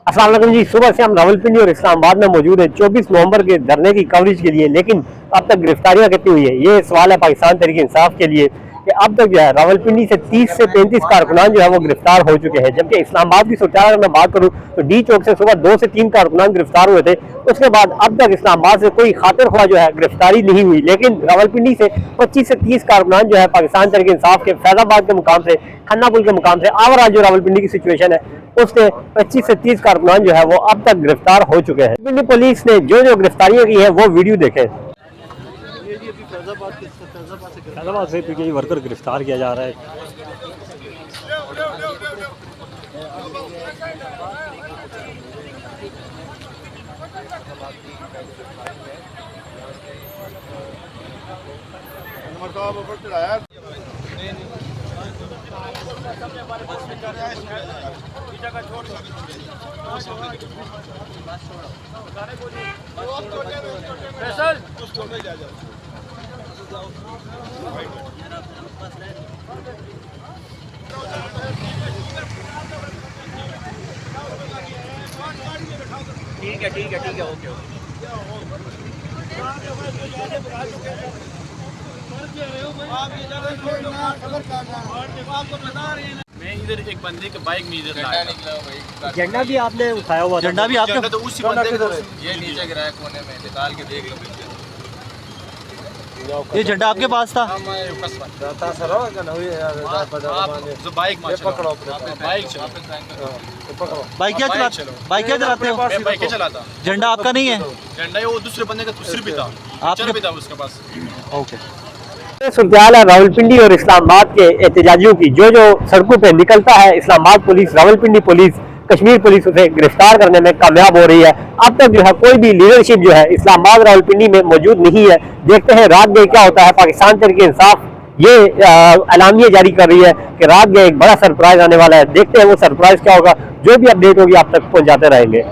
अस्सलाम वालेकुम जी। सुबह से हम रावलपिंडी और इस्लामाबाद में मौजूद है 24 नवंबर के धरने की कवरेज के लिए, लेकिन अब तक गिरफ्तारियां कितनी हुई है, ये सवाल है पाकिस्तान तहरीक इंसाफ के लिए कि अब तक जो है रावलपिंडी से 30 से 35 कारकुनान जो है वो गिरफ्तार हो चुके हैं। जबकि इस्लामाबाद की सूरत अगर मैं बात करूं तो डी चौक से सुबह 2 से 3 कारकुनान गिरफ्तार हुए थे। उसके बाद अब तक इस्लामाबाद से कोई खातिर ख्वाह जो है गिरफ्तारी नहीं हुई, लेकिन रावलपिंडी से 25 से 30 कारकुनान जो है पाकिस्तान तहरीक इंसाफ के फैजाबाद के मुकाम से, खन्ना पुल के मुकाम से आवर जो रावलपिंडी की सिचुएशन है उसके 25 से 30 कारकुनान जो है वो अब तक गिरफ्तार हो चुके हैं। रावलपिंडी पुलिस ने जो जो गिरफ्तारियां की है वो वीडियो देखें। फैजाबाद से पीटीआई वर्कर गिरफ्तार किया जा रहा है। ठीक है ओके। मैं इधर एक बंदे के बाइक में इधर लाया था। झंडा भी आपने उठाया हुआ था? झंडा भी आपके तो उसी बंदे के ये नीचे गिराया कोने में, निकाल के देख लो पीछे। ये झंडा आपके पास था? बाइक क्या चलाते हो? बाइक चलाता। झंडा आपका नहीं है? झंडा वो दूसरे बंदे का सिर भी था, आपके भी था उसके पास। ओके। सूरत है रावलपिंडी और इस्लामाबाद के एहतजाजियों की, जो जो सड़कों पे निकलता है Islamabad police, Rawalpindi police, Kashmir police उसे गिरफ्तार करने में कामयाब हो रही है। अब तक जो है कोई भी लीडरशिप जो है इस्लामाबाद रावलपिंडी में मौजूद नहीं है। देखते हैं रात गए क्या होता है। पाकिस्तान तहरीक इंसाफ ये एलानिया जारी कर रही है कि रात गए एक बड़ा सरप्राइज आने वाला है। देखते हैं वो सरप्राइज क्या होगा। जो भी अपडेट होगी आप तक पहुंचाते रहेंगे।